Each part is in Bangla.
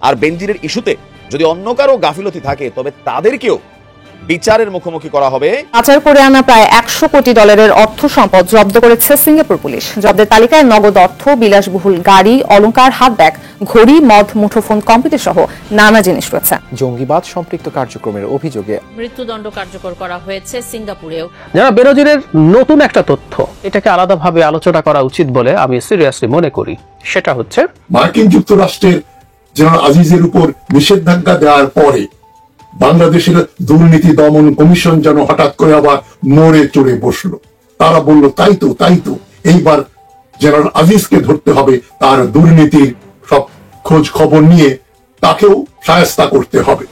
আর বেনজিরের ইস্যুতে যদি অন্য কারো গাফিলতি থাকে তবে তাদেরকেও বিচারের মুখোমুখি করা হবে। পাচার করে আনা প্রায় 100 কোটি ডলারের অর্থ সম্পদ জব্দ করেছে সিঙ্গাপুর পুলিশ। জব্দের তালিকায় নগদ অর্থ, বিলাসবহুল গাড়ি, অলংকার, হাত ব্যাগ, ঘড়ি, মদ, মুঠোফোন, কম্পিউটার সহ নানা জিনিস রয়েছে। জঙ্গিবাদ সম্পৃক্ত কার্যক্রমের অভিযোগে মৃত্যুদণ্ড কার্যকর করা হয়েছে সিঙ্গাপুরেও। যারা বেনজিরের নতুন একটা তথ্য, এটাকে আলাদাভাবে আলোচনা করা উচিত বলে আমি সিরিয়াসলি মনে করি। সেটা হচ্ছে মার্কিন যুক্তরাষ্ট্রের জেনারেল আজিজের উপর নিষেধাজ্ঞা দেওয়ার পরে বাংলাদেশের দুর্নীতি দমন কমিশন যেন হঠাৎ করে আবার নড়ে চড়ে বসলো। তারা বলল তাই তো এইবার জেনারেল আজিজকে ধরতে হবে, তার দুর্নীতির সব খোঁজ খবর নিয়ে তাকেও শায়েস্তা করতে হবে।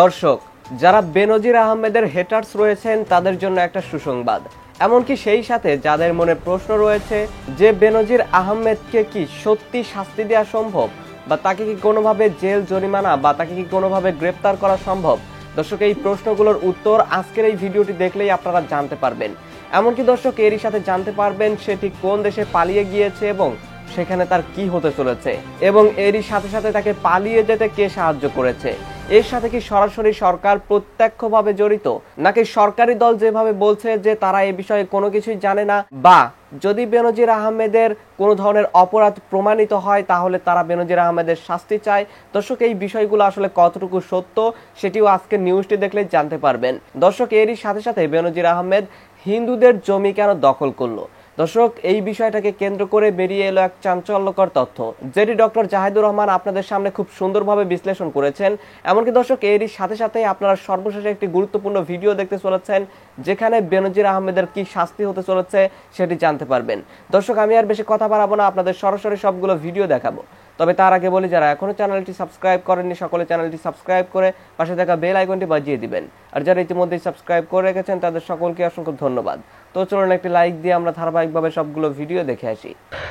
দর্শক, যারা বেনজির আহমেদের হেটার্স রয়েছেন তাদের জন্য একটা সুসংবাদ। এমনকি সেই সাথে যাদের মনে প্রশ্ন রয়েছে যে বেনজির আহমেদকে কি সত্যি শাস্তি দেওয়া সম্ভব, বা তাকে কি কোনোভাবে জেল জরিমানা বা তাকে কি কোনোভাবে গ্রেপ্তার করা সম্ভব, দর্শক এই প্রশ্নগুলোর উত্তর আজকের এই ভিডিওটি দেখলেই আপনারা জানতে পারবেন। এমনকি দর্শক এরই সাথে জানতে পারবেন সেটি কোন দেশে পালিয়ে গিয়েছে এবং সেখানে তার কি হতে চলেছে, এবং এরই সাথে সাথে তাকে পালিয়ে যেতে কে সাহায্য করেছে। এর সাথে কি সরাসরি সরকার প্রত্যক্ষভাবে জড়িত, নাকি সরকারি দল যেভাবে বলছে যে তারা এই বিষয়ে কোনো কিছুই জানে না, বা যদি বেনজির আহমেদের কোনো ধরনের অপরাধ প্রমাণিত হয় তাহলে তারা বেনজির আহমেদের শাস্তি চায়। দর্শক এই বিষয়গুলো আসলে কতটুকু সত্য সেটিও আজকে নিউজটি দেখলে জানতে পারবেন। দর্শক এরই সাথে সাথে বেনজির আহমেদ হিন্দুদের জমি কেন দখল করলো, দর্শক এই বিষয়টাকে কেন্দ্র করে বেরিয়ে এলো এক চাঞ্চল্যকর তথ্য, যেটি ডক্টর জাহিদুর রহমান আপনাদের সামনে খুব সুন্দরভাবে বিশ্লেষণ করেছেন। এমনকি দর্শক এরই সাথে সাথে আপনারা সর্বশেষে একটি গুরুত্বপূর্ণ ভিডিও দেখতে চলেছেন যেখানে বেনজির আহমেদের কি শাস্তি হতে চলেছে সেটি জানতে পারবেন। দর্শক আমি আর বেশি কথা বাড়াবো না, আপনাদের সরাসরি সবগুলো ভিডিও দেখাবো। তবে তার আগে বলি, যারা এখনো চ্যানেলটি সাবস্ক্রাইব করেননি সকলে চ্যানেলটি সাবস্ক্রাইব করে পাশে থাকা বেল আইকনটি বাজিয়ে দিবেন, আর যারা ইতিমধ্যেই সাবস্ক্রাইব করে রেখেছেন তাদের সকলকে অসংখ্য ধন্যবাদ। তো চলুন একটি লাইক দিয়ে আমরা ধারাবাহিকভাবে সবগুলো ভিডিও দেখে আসি।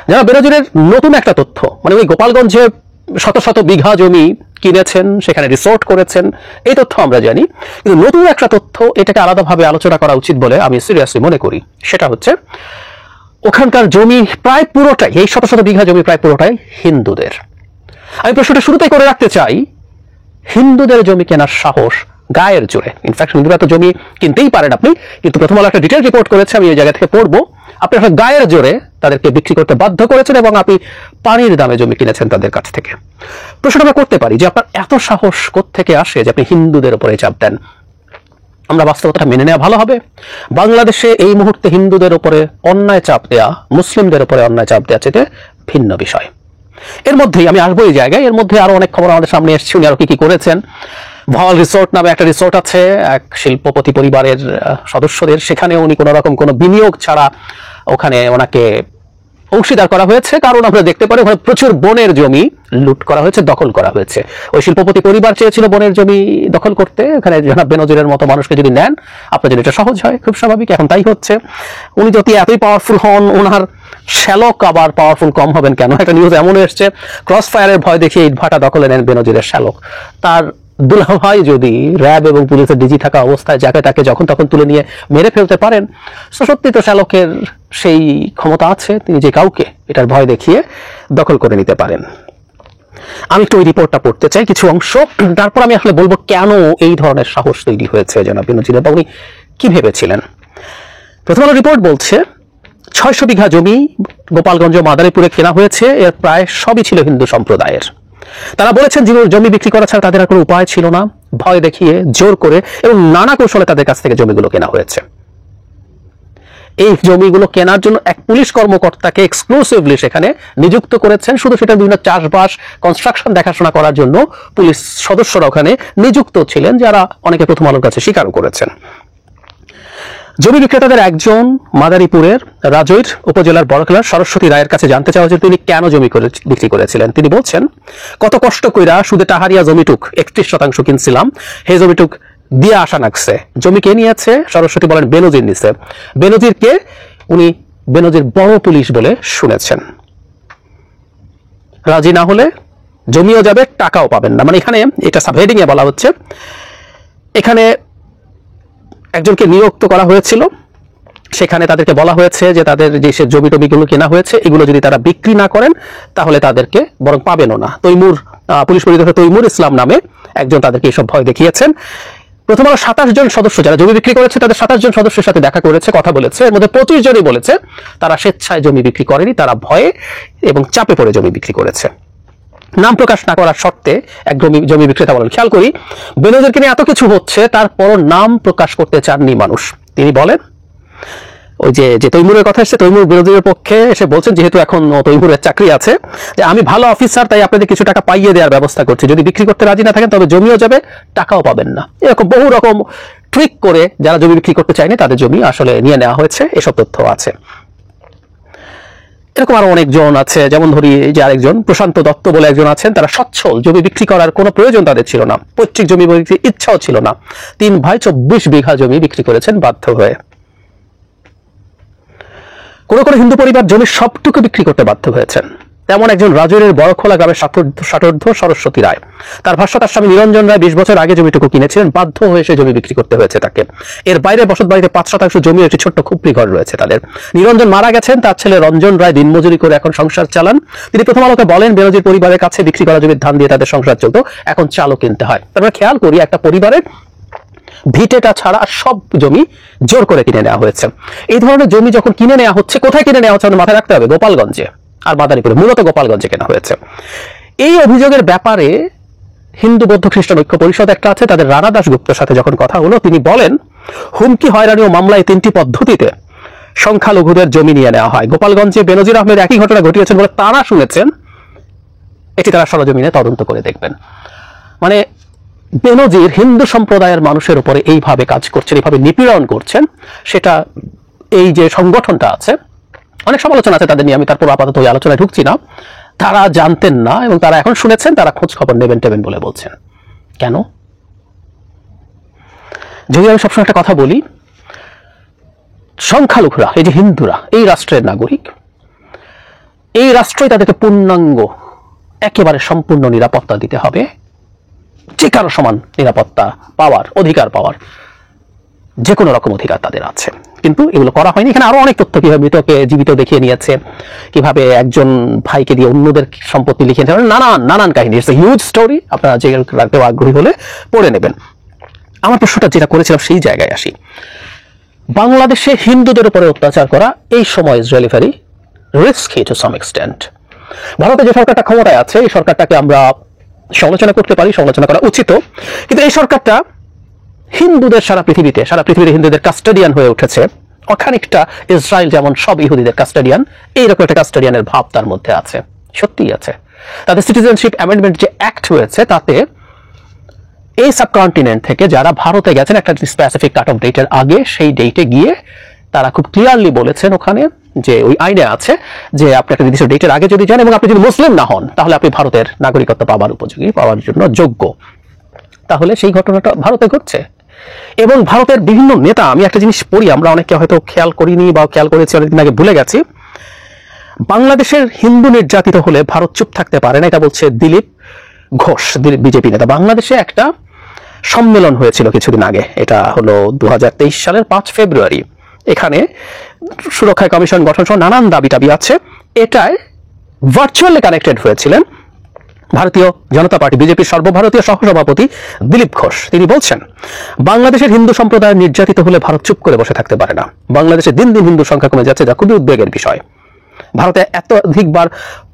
যারা বেনজিরের নতুন একটা তথ্য, মানে ওই গোপালগঞ্জে শত শত বিঘা জমি কিনেছেন, সেখানে রিসোর্ট করেছেন, এই তথ্য আমরা জানি, কিন্তু নতুন একটা তথ্য এটাকে আলাদাভাবে আলোচনা করা উচিত বলে আমি সিরিয়াসলি মনে করি। সেটা হচ্ছে ওখানকার জমি প্রায় পুরোটাই, এই শত শত বিঘা জমি প্রায় পুরোটাই হিন্দুদের। আমি প্রশ্নটা শুরুতেই করে রাখতে চাই, হিন্দুদের জমি কেনার সাহস গায়ের জোরে, ইনফ্যাক্ট হিন্দুরা তো জমি কিনতেই পারেন আপনি, কিন্তু প্রথম আলো একটা ডিটেল রিপোর্ট করেছে, আমি এই জায়গা থেকে পড়বো, আপনি আসলে গায়ের জোরে তাদেরকে বিক্রি করতে বাধ্য করেছেন এবং আপনি পানির দামে জমি কিনেছেন তাদের কাছ থেকে। প্রশ্নটা আমরা করতে পারি যে আপনার এত সাহস কোত্থেকে আসে যে আপনি হিন্দুদের উপরে চাপ দেন? আমরা বাস্তবতা মেনে নেওয়া ভালো হবে। বাংলাদেশে এই মুহূর্তে হিন্দুদের উপরে অন্যায় চাপ দেয়া, মুসলিমদের উপরে অন্যায় চাপ দেওয়া চেয়ে ভিন্ন বিষয়। এর মধ্যেই আমি আসবো এই জায়গায়, এর মধ্যে আরো অনেক খবর আমাদের সামনে এসেছে, উনি আরো কি করেছেন। ভাওয়াল রিসোর্ট নামে একটা রিসোর্ট আছে এক শিল্পপতি পরিবারের সদস্যদের, সেখানে উনি কোন রকম কোনো বিনিয়োগ ছাড়া ওখানে ওনাকে অংশীদার করা হয়েছে, কারণ আমরা দেখতে পারি ওখানে প্রচুর বনের জমি লুট করা হয়েছে, দখল করা হয়েছে। ওই শিল্পপতি পরিবার চেয়েছিল বনের জমি দখল করতে, ওখানে জনাব বেনজিরের মতো মানুষকে যদি নেন আপনার জন্য এটা সহজ হয়, খুব স্বাভাবিক, এখন তাই হচ্ছে। উনি যদি এতই পাওয়ারফুল হন, ওনার শ্যালক আবার পাওয়ারফুল কম হবেন কেন? একটা নিউজ এমন এসছে, ক্রস ফায়ারের ভয় দেখিয়ে ইটভাটা দখলে নেন বেনজিরের শ্যালক। তার দুলাভাই যদি র্যাব এবং পুলিশের ডিজি থাকা অবস্থায় যাকে তাকে যখন তখন তুলে নিয়ে মেরে ফেলতে পারেন, সত্যি তো শ্যালকের সেই ক্ষমতা আছে, তিনি যে কাউকে এটার ভয় দেখিয়ে দখল করে নিতে পারেন। আমি একটু ওই রিপোর্টটা পড়তে চাই কিছু অংশ, তারপর আমি আসলে বলবো কেন এই ধরনের সাহস তৈরি হয়েছে জনাব বেনজিরের, বা উনি কি ভেবেছিলেন। প্রথম আলো রিপোর্ট বলছে 600 বিঘা জমি গোপালগঞ্জ মাদারীপুরে কেনা হয়েছে, এর প্রায় সবই ছিল হিন্দু সম্প্রদায়ের। তারা বলেছেন যে জমি বিক্রি করা ছাড়া তাদের আর কোনো উপায় ছিল না, ভয় দেখিয়ে জোর করে এবং নানা কৌশলে তাদের কাছ থেকে জমিগুলো কেনা হয়েছে। এই জমিগুলো কেনার জন্য এক পুলিশ কর্মকর্তাকে এক্সক্লুসিভলি সেখানে নিযুক্ত করেছেন, শুধু সেটা বিভিন্ন চাষবাস কনস্ট্রাকশন দেখাশোনা করার জন্য পুলিশ সদস্যরা ওখানে নিযুক্ত ছিলেন, যারা অনেকে প্রথম আলোর কাছে স্বীকারও করেছেন। জমি বিক্রেতাদের একজন মাদারীপুরের রাজৈর উপজেলার বড়খেলার সরস্বতী রায়ের কাছে জানতে চাওয়া যে তিনি কেন জমি বিক্রি করেছিলেন। তিনি বলছেন, কত কষ্ট কইরা সুদে টাহারিয়া জমিটুক 31% কিনছিলাম, হে জমিটুক দিয়ে আসা লাগছে। জমি কে নিয়েছে? সরস্বতী বলেন বেনজির নিছে। বেনজির কে? উনি বেনজির বড় পুলিশ বলে শুনেছেন। রাজি না হলে জমিও যাবে, টাকাও পাবেন না। মানে এখানে এটা সাবহেডিং এ বলা হচ্ছে, এখানে একজনকে নিযুক্ত করা হয়েছিল, সেখানে তাদেরকে বলা হয়েছে যে তাদের যে জমি টমিগুলো কেনা হয়েছে এগুলো যদি তারা বিক্রি না করেন তাহলে তাদেরকে বরং পাবেনও না। তৈমুর পুলিশ পরিদর্শক তৈমুর ইসলাম নামে একজন তাদেরকে এসব ভয় দেখিয়েছেন। প্রথম আলো 27 জন সদস্য যারা জমি বিক্রি করেছে তাদের 27 জন সদস্যের সাথে দেখা করেছে, কথা বলেছে। এর মধ্যে 25 জনই বলেছে তারা স্বেচ্ছায় জমি বিক্রি করেনি, তারা ভয়ে এবং চাপে পড়ে জমি বিক্রি করেছে। নাম প্রকাশ না করার শর্তে এক জমি বিক্রেতা বলেন, খেয়াল করি বেনজিরকে নিয়ে এত কিছু হচ্ছে তারপরও নাম প্রকাশ করতে চাননি মানুষ। তিনি বলেন, ওই যে তৈমুরের কথা এসেছে, তৈমুর বিরোধীদের পক্ষে এসে বলছেন যেহেতু এখন তৈমুরের চাকরি আছে, যে আমি ভালো অফিসার তাই আপনাদের কিছু টাকা পাইয়ে দেওয়ার ব্যবস্থা করছি, যদি বিক্রি করতে রাজি না থাকেন তবে জমিও যাবে, টাকাও পাবেন না। এরকম বহু রকম ট্রিক করে যারা জমি বিক্রি করতে চায়নি তাদের জমি আসলে নিয়ে নেওয়া হয়েছে, এসব তথ্য আছে। এরকম আরো অনেকজন আছে, যেমন ধরি এই যে আরেকজন প্রশান্ত দত্ত বলে একজন আছেন, তারা সচ্ছল, জমি বিক্রি করার কোনো প্রয়োজন তাদের ছিল না, পৈতৃক জমি বিক্রির ইচ্ছাও ছিল না। 3 ভাই 24 বিঘা জমি বিক্রি করেছেন বাধ্য হয়ে। কোনো কোনো হিন্দু পরিবার জমির সবটুকু বিক্রি করতে বাধ্য হয়েছেন। তেমন একজন রাজুরের বড়খোলা গ্রামের ষাটোর্ধ্ব সরস্বতী রায়, তার ভাষ্য তার স্বামী নিরঞ্জন রায় 20 বছর আগে জমিটুকু কিনেছিলেন, বাধ্য হয়ে সে জমি বিক্রি করতে হয়েছে তাকে। এর বাইরে বসত বাড়িতে 5% জমি, একটি ছোট্ট খুপড়ি ঘর রয়েছে তাদের। নিরঞ্জন মারা গেছেন, তার ছেলে রঞ্জন রায় দিনমজুরি করে এখন সংসার চালান। তিনি প্রথম আলোকে বলেন বেনজির পরিবারের কাছে বিক্রি করা জমির ধান দিয়ে তাদের সংসার চলতো, এখন চালও কিনতে হয়। তারপরে খেয়াল করি একটা পরিবারের ভিটেটা ছাড়া সব জমি জোর করে কিনে নেওয়া হয়েছে। এই ধরনের জমি যখন কিনে নেওয়া হচ্ছে, কোথায় কিনে নেওয়া হচ্ছে মাথায় রাখতে হবে, গোপালগঞ্জে আর মাদারীপুরে, মূলত গোপালগঞ্জে কেনা হয়েছে। এই অভিযোগের ব্যাপারে হিন্দু বৌদ্ধ খ্রিস্টান ঐক্য পরিষদ একটা আছে, তাদের রানা দাশগুপ্তর সাথে যখন কথা হলো তিনি বলেন হুমকি, হয়রানি ও মামলায় 3টি পদ্ধতিতে সংখ্যালঘুদের জমি নিয়ে নেওয়া হয়। গোপালগঞ্জে বেনজির আহমেদ একই ঘটনা ঘটিয়েছেন বলে তারা শুনেছেন, এটি তারা সরজমিনে তদন্ত করে দেখবেন। মানে বেনজির হিন্দু সম্প্রদায়ের মানুষের উপরে এইভাবে কাজ করছেন, এইভাবে নিপীড়ন করছেন, সেটা এই যে সংগঠনটা আছে, অনেক সমালোচনা আছে তাদের নিয়ে, আমি তারপর আপাতত ওই আলোচনায় ঢুকছি না। তারা জানতেন না এবং তারা এখন শুনেছেন, তারা খোঁজ খবর নেবেন বলে বলছেন। কেন? যদি আমি সবসময় একটা কথা বলি, সংখ্যালঘুরা, এই যে হিন্দুরা এই রাষ্ট্রের নাগরিক, এই রাষ্ট্রই তাদেরকে পূর্ণাঙ্গ একেবারে সম্পূর্ণ নিরাপত্তা দিতে হবে, যে কারো সমান নিরাপত্তা পাওয়ার, অধিকার পাওয়ার যে কোনো রকম অধিকার তাদের আছে, কিন্তু এগুলো করা হয়নি। এখানে আরো অনেক তথ্য, কিভাবে মৃতকে জীবিত দেখিয়ে নিয়েছে, কিভাবে একজন ভাইকে দিয়ে অন্যদের সম্পত্তি লিখে নানান কাহিনী। ইটস এ হিউজ স্টোরি, আপনারা যে রাখতে আগ্রহী হলে পড়ে নেবেন। আমার প্রশ্নটা যেটা করেছিলাম সেই জায়গায় আসি। বাংলাদেশে হিন্দুদের উপরে অত্যাচার করা এই সময় Israeli very risky to some extent. ভারতে যে সরকারটা ক্ষমতায় আছে, এই সরকারটাকে আমরা সমালোচনা করতে পারি, সমালোচনা করা উচিত, কিন্তু এই সরকারটা হিন্দুদের সারা পৃথিবীর হিন্দুদের কাস্টাডিয়ান হয়ে উঠেছে। অখানিকটা ইসরায়েল যেমন সব ইহুদিদের কাস্টাডিয়ান, এইরকম একটা কাস্টাডিয়ানের ভাব তার মধ্যে আছে, সত্যিই আছে। তাদের সিটিজেনশিপ অ্যামেন্ডমেন্ট যে অ্যাক্ট হয়েছে, তাতে এই সাবকন্টিনেন্ট থেকে যারা ভারতে গেছেন একটা স্পেসিফিক কাট অফ ডেটের আগে, সেই ডেটে গিয়ে তারা খুব ক্লিয়ারলি বলেছেন ওখানে যে ওই আইনে আছে যে আপনি একটা নির্দিষ্ট ডেটের আগে যদি যান এবং আপনি যদি মুসলিম না হন, তাহলে আপনি ভারতের নাগরিকত্ব পাওয়ার উপযোগী, পাওয়ার জন্য যোগ্য। তাহলে সেই ঘটনাটা ভারতে ঘটছে এবং ভারতের বিভিন্ন নেতা, আমি একটা জিনিস পড়ি, আমরা অনেকে হয়তো খেয়াল করিনি বা খেয়াল করেছি অনেকদিন আগে ভুলে গেছি, বাংলাদেশের হিন্দু নির্যাতিত হলে ভারত চুপ থাকতে পারে না, এটা বলছে দিলীপ ঘোষ, বিজেপি নেতা। বাংলাদেশে একটা সম্মেলন হয়েছিল কিছুদিন আগে, এটা হলো 2023 সালের 5 ফেব্রুয়ারি। এখানে সুরক্ষা কমিশন গঠন সহ নানান দাবি টাবি আছে। এটায় ভার্চুয়ালি কানেক্টেড হয়েছিলেন ভারতীয় জনতা পার্টি বিজেপির সর্বভারতীয় সহসভাপতি দিলীপ ঘোষ। তিনি বলছেন বাংলাদেশের হিন্দু সম্প্রদায় নির্যাতিত হলে ভারত চুপ করে বসে থাকতে পারে না। বাংলাদেশে দিন দিন হিন্দু সংখ্যা কমে যাচ্ছে, যা খুবই উদ্বেগের বিষয়। ভারতে একাধিকবার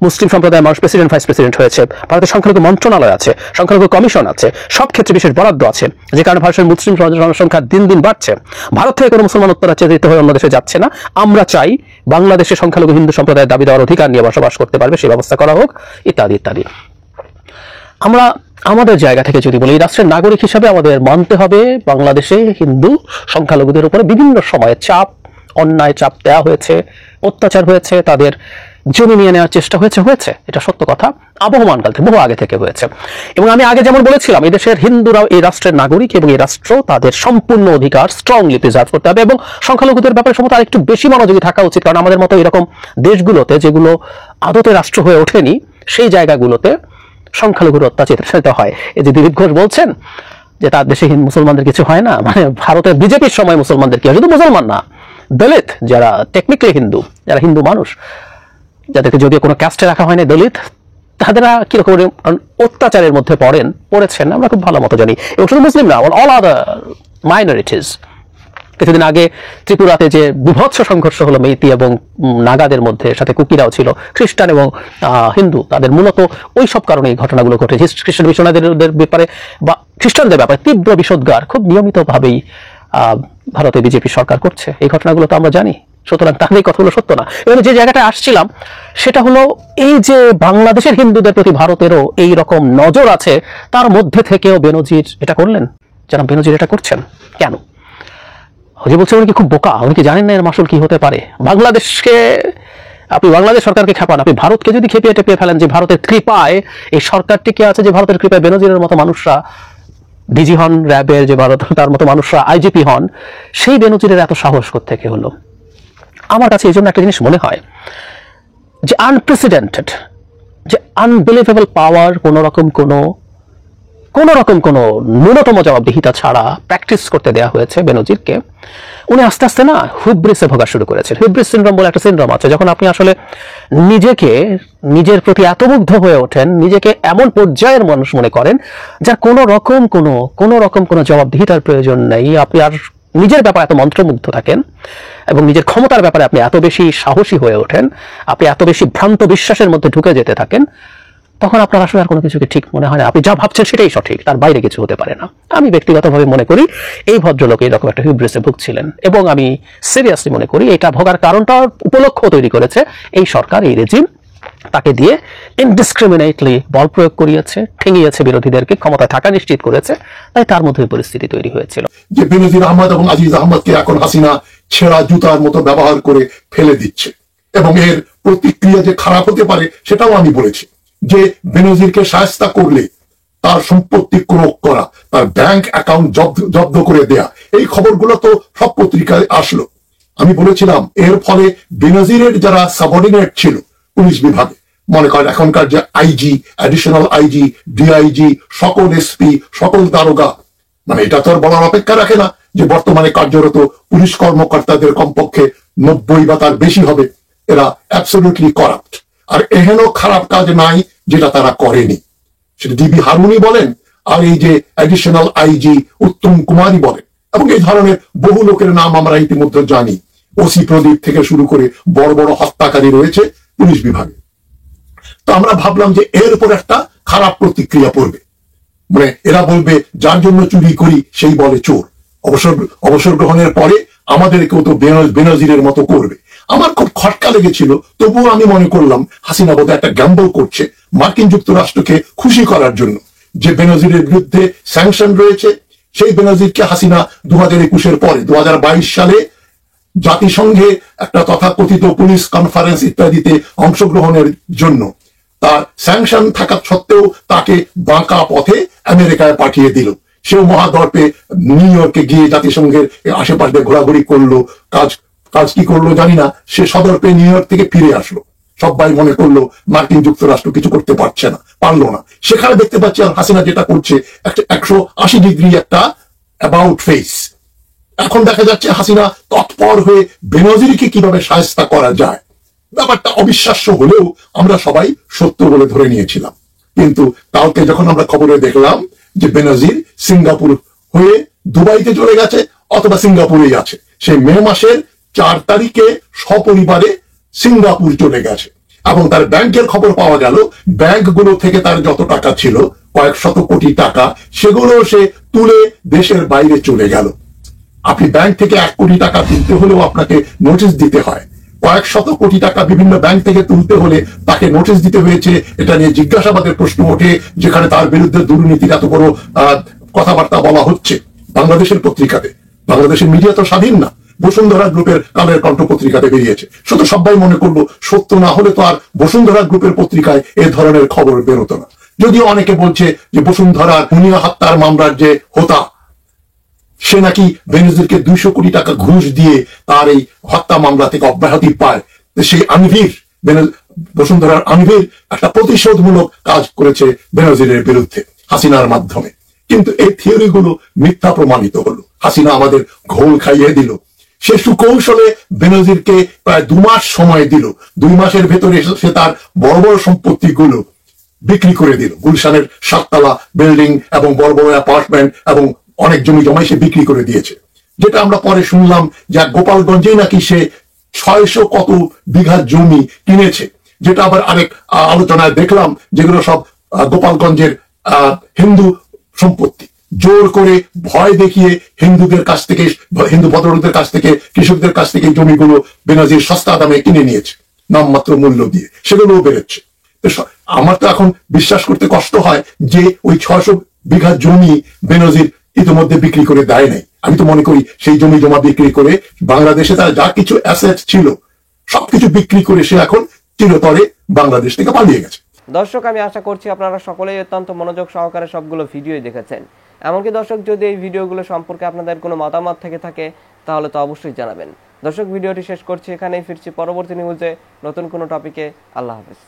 মুসলিম সম্প্রদায়ের মানুষ প্রেসিডেন্ট, ভাইস প্রেসিডেন্ট হয়েছে। ভারতের সংখ্যালঘু মন্ত্রণালয় আছে, সংখ্যালঘু কমিশন আছে, সব ক্ষেত্রে বিশেষ বরাদ্দ আছে, যে কারণে ভারতের মুসলিম জনসংখ্যা দিন দিন বাড়ছে। ভারত থেকে কোনো মুসলমান উত্তরাচ্ছাদিত হয়ে অন্য দেশে যাচ্ছে না। আমরা চাই বাংলাদেশে সংখ্যালঘু হিন্দু সম্প্রদায়ের দাবি দেওয়ার অধিকার নিয়ে বসবাস করতে পারবে, সেই ব্যবস্থা করা হোক, ইত্যাদি ইত্যাদি। আমরা আমাদের জায়গা থেকে যদি বলি, এই রাষ্ট্রের নাগরিক হিসাবে আমাদের মানতে হবে বাংলাদেশে হিন্দু সংখ্যালঘুদের উপরে বিভিন্ন সময়ে চাপ, অন্যায় চাপ দেওয়া হয়েছে, অত্যাচার হয়েছে, তাদের জমি নিয়ে নেওয়ার চেষ্টা হয়েছে, এটা সত্য কথা, আবহমান কাল থেকে, বহু আগে থেকে হয়েছে। এবং আমি আগে যেমন বলেছিলাম, এই দেশের হিন্দুরাও এই রাষ্ট্রের নাগরিক এবং এই রাষ্ট্র তাদের সম্পূর্ণ অধিকার স্ট্রংলি প্রিজার্ভ করতে হবে এবং সংখ্যালঘুদের ব্যাপারে সম্ভবত আরেকটু বেশি মনোযোগী থাকা উচিত। কারণ আমাদের মতো এরকম দেশগুলোতে, যেগুলো আদতে রাষ্ট্র হয়ে ওঠেনি, সেই জায়গাগুলোতে সংখ্যালঘুর অত্যাচারিত হয়। এই যে দিলীপ ঘোষ বলছেন যে তার দেশে মুসলমানদের কিছু হয় না, মানে ভারতের বিজেপির সময় মুসলমানদের কি হয়, শুধু মুসলমান না, দলিত যারা টেকনিক্যালি হিন্দু, যারা হিন্দু মানুষ, যাদেরকে যদিও কোনো ক্যাস্টে রাখা হয়নি, দলিত, তাদেরা কিরকম অত্যাচারের মধ্যে পড়েছেন আমরা খুব ভালো মতো জানি। এবং শুধু মুসলিম না, অল আদার মাইনরিটিস। কিছুদিন আগে ত্রিপুরাতে যে বিভৎস সংঘর্ষ হলো মেইতি এবং নাগাদের মধ্যে, সাথে কুকিরাও ছিল, খ্রিস্টান এবং হিন্দু, তাদের মূলত ওই সব কারণে এই ঘটনাগুলো ঘটে। খ্রিস্টান মিশনারিদের ব্যাপারে বা খ্রিস্টানদের ব্যাপারে তীব্র বিষোদ্গার খুব নিয়মিতভাবেই ভারতে বিজেপি সরকার করছে। এই ঘটনাগুলো তো আমরা জানি, সুতরাং তাহলে এই কথাগুলো সত্য না। এবারে যে জায়গাটা আসছিলাম সেটা হলো এই যে বাংলাদেশের হিন্দুদের প্রতি ভারতেরও এই রকম নজর আছে, তার মধ্যে থেকেও বেনজির এটা করলেন। যারা বেনজির এটা করছেন কেন? যে বলছে উনি কি খুব বোকা, উনি কি জানেন না এর মাসুল কি হতে পারে? আপনি বাংলাদেশ সরকারকে খেপান, আপনি ভারতকে যদি খেপিয়ে টেপিয়ে ফেলেন যে ভারতের কৃপায় এই সরকার টিকে আছে, যে ভারতের কৃপায় বেনজিরের মতো মানুষরা ডিজি হন, র্যাবের যে ভারত তার মতো মানুষরা আইজিপি হন, সেই বেনজিরের এত সাহস কোত্থেকে হলো? আমার কাছে এই জন্য একটা জিনিস মনে হয় যে আনপ্রেসিডেন্টেড, যে আনবিলিভেবল পাওয়ার, কোন রকম কোনো ন্যূনতম জবাবদিহিতা ছাড়া প্র্যাকটিস করতে দেওয়া হয়েছে বেনজিরকে। উনি আস্তে আস্তে না হুইব্রিসে ভোগা শুরু করেছেন। হুইব্রিস সিনড্রোম বলে একটা সিনড্রোম আছে, যখন আপনি আসলে নিজের প্রতি এত মুগ্ধ হয়ে ওঠেন, নিজেকে এমন পর্যায়ের মানুষ মনে করেন যার কোনো রকম কোনো জবাবদিহিতার প্রয়োজন নেই। আপনি আর নিজের ব্যাপারে এত মন্ত্রমুগ্ধ থাকেন এবং নিজের ক্ষমতার ব্যাপারে আপনি এত বেশি সাহসী হয়ে ওঠেন, আপনি এত বেশি ভ্রান্ত বিশ্বাসের মধ্যে ঢুকে যেতে থাকেন, তখন আপনার আসলে আর কোনো কিছুকে ঠিক মনে হয় না। আপনি যা ভাবছেন সেটাই সঠিক, তার বাইরে কিছু হতে পারে না। আমি ব্যক্তিগতভাবে মনে করি এই ভদ্রলোক এরকম একটা হিউব্রিসে ভুগছিলেন, এবং আমি সিরিয়াসলি মনে করি এটা ভোগার কারণটা উপলক্ষ তৈরি করেছে এই সরকার, এই রেজিম। তাকে দিয়ে ইনডিসক্রিমিনেটলি বল প্রয়োগ করিয়েছে, ঠেঙিয়েছে বিরোধীদেরকে, ক্ষমতায় থাকা নিশ্চিত করেছে, তাই তার মধ্যে পরিস্থিতি তৈরি হয়েছিল। যে বেনজির আহমদ এবং আজিজ আহমদকে এখন হাসিনা ছেঁড়া জুতার মতো ব্যবহার করে ফেলে দিচ্ছে, এবং এর প্রতিক্রিয়া যে খারাপ হতে পারে সেটাও আমি বলেছি। যে বেনজিরকে শায়েস্তা করলে তার সম্পত্তি ক্রোক করা, তার ব্যাংক অ্যাকাউন্ট জব্দ করে দেয়া, এই খবরগুলো তো সব পত্রিকায় আসলো। আমি বলেছিলাম এর ফলে বেনজিরের যারা সাবঅর্ডিনেট ছিল পুলিশ বিভাগে, মনে করেন এখনকার যে আইজি, অ্যাডিশনাল আইজি, ডিআইজি, সকল এসপি, সকল দারোগা, মানে এটা তো আর বলার অপেক্ষা রাখে না যে বর্তমানে কার্যরত পুলিশ কর্মকর্তাদের কমপক্ষে 90 বা তার বেশি হবে, এরা অ্যাবসলিউটলি করাপ্ট। আর এহেন খারাপ কাজ নাই যেটা তারা করেনি, সেটা ডিবি হারুনি বলেন, আর এই যে অ্যাডিশনাল আইজি উত্তম কুমারী বলেন, এবং এই ধরনের বহু লোকের নাম আমরা ইতিমধ্যে জানি। ওসি প্রদীপ থেকে শুরু করে বড় বড় হত্যাকারী রয়েছে পুলিশ বিভাগে। তো আমরা ভাবলাম যে এর উপর একটা খারাপ প্রতিক্রিয়া পড়বে, মানে এরা বলবে যার জন্য চুরি করি সেই বলে চোর। অবসর গ্রহণের পরে আমাদেরকেও তো বেনজিরের মতো করবে। আমার খুব খটকা লেগেছিল, তবুও আমি মনে করলাম হাসিনা বোধহয় একটা গ্যাম্বল করছে মার্কিন যুক্তরাষ্ট্রকে খুশি করার জন্য। যে বেনজিরের বিরুদ্ধে স্যাংশন রয়েছে, সেই বেনজিরকে হাসিনা 2021-এর পরে 2022 সালে জাতিসংঘে একটা তথাকথিত পুলিশ কনফারেন্স ইত্যাদিতে অংশগ্রহণের জন্য তার স্যাংশন থাকা সত্ত্বেও তাকে বাঁকা পথে আমেরিকায় পাঠিয়ে দিল। সেও মহাদর্পে নিউ ইয়র্কে গিয়ে জাতিসংঘের আশেপাশে ঘোরাঘুরি করলো, কাজ কি করলো জানি না, সে সদর্পে নিউ ইয়র্ক থেকে ফিরে আসলো। সবাই মনে করলো মার্কিন যুক্তরাষ্ট্র কিছু করতে পারলো না। সেখানে দেখতে পাচ্ছি আর হাসিনা যেটা করছে একটা 180 ডিগ্রি একটা অ্যাবাউট ফেস। এখন দেখা যাচ্ছে হাসিনা তৎপর হয়ে বেনজিরকে কিভাবে শায়েস্তা করা যায়। ব্যাপারটা অবিশ্বাস্য হলেও আমরা সবাই সত্য বলে ধরে নিয়েছিলাম। কিন্তু কালকে যখন আমরা খবরে দেখলাম যে বেনজির সিঙ্গাপুর হয়ে দুবাইতে চলে গেছে অথবা সিঙ্গাপুরেই আছে, সেই মে মাসের 4 তারিখে সপরিবারে সিঙ্গাপুর চলে গেছে, এবং তার ব্যাংকের খবর পাওয়া গেল ব্যাংকগুলো থেকে তার যত টাকা ছিল কয়েক শত কোটি টাকা, সেগুলো সে তুলে দেশের বাইরে চলে গেল। আপনি ব্যাংক থেকে 1 কোটি টাকা তুলতে হলেও আপনাকে নোটিশ দিতে হয়, কয়েক শত কোটি টাকা বিভিন্ন ব্যাংক থেকে তুলতে হলে তাকে নোটিশ দিতে হয়েছে। এটা নিয়ে জিজ্ঞাসাবাদের প্রশ্ন ওঠে, যেখানে তার বিরুদ্ধে দুর্নীতির এত বড় কথাবার্তা বলা হচ্ছে বাংলাদেশের পত্রিকাতে। বাংলাদেশের মিডিয়া তো স্বাধীন না, বসুন্ধরা গ্রুপের কালের কণ্ঠ পত্রিকাতে বেরিয়েছে। শুধু সবাই মনে করলো সত্য না হলে তো আর বসুন্ধরা গ্রুপের পত্রিকায় এ ধরনের খবর বেরোতো না। যদিও অনেকে বলছে যে বসুন্ধরার মুনিয়া হত্যার মামলার যে হোতা, সে নাকি বেনজিরকে 200 কোটি টাকা ঘুষ দিয়ে তার এই হত্যা মামলা থেকে অব্যাহতি পায়। সেই আনভির, বসুন্ধরার আনভির একটা প্রতিশোধমূলক কাজ করেছে বেনজিরের বিরুদ্ধে হাসিনার মাধ্যমে। কিন্তু এই থিওরিগুলো মিথ্যা প্রমাণিত হলো। হাসিনা আমাদের ঘোল খাইয়ে দিল। সে সুকৌশলে বেনজিরকে প্রায় 2 মাস সময় দিল। 2 মাসের ভেতরে সে তার বড় বড় সম্পত্তিগুলো বিক্রি করে দিল। গুলশানের 7 তলা বিল্ডিং এবং বড় বড় অ্যাপার্টমেন্ট এবং অনেক জমি জমাই সে বিক্রি করে দিয়েছে। যেটা আমরা পরে শুনলাম যে গোপালগঞ্জেই নাকি সে 600 কত বিঘা জমি কিনেছে, যেটা আবার আরেক আলোচনায় দেখলাম যেগুলো সব গোপালগঞ্জের হিন্দু সম্পত্তি। জোর করে ভয় দেখিয়ে হিন্দুদের কাছ থেকে, হিন্দু ভদ্রলোকদের কাছ থেকে, কৃষকদের কাছ থেকে জমিগুলো বেনজির সস্তা দামে কিনে নিয়েছে, নামমাত্র মূল্য দিয়ে, সেগুলোও বেরোচ্ছে। আমার তো এখন বিশ্বাস করতে কষ্ট হয় যে ওই 600 বিঘা জমি বেনজির ইতিমধ্যে বিক্রি করে দেয় নাই। আমি তো মনে করি সেই জমি জমা বিক্রি করে বাংলাদেশে তার যা কিছু অ্যাসেট ছিল সবকিছু বিক্রি করে সে এখন চিরতরে বাংলাদেশ থেকে পালিয়ে গেছে। দর্শক, আমি আশা করছি আপনারা সকলেই অত্যন্ত মনোযোগ সহকারে সবগুলো ভিডিওই দেখেছেন। এমনকি দর্শক, যদি এই ভিডিওগুলো সম্পর্কে আপনাদের কোনো মতামত থেকে থাকে তাহলে তো অবশ্যই জানাবেন। দর্শক, ভিডিওটি শেষ করছি এখানেই, ফিরছি পরবর্তী নিউজে নতুন কোনো টপিকে। আল্লাহ হাফেজ।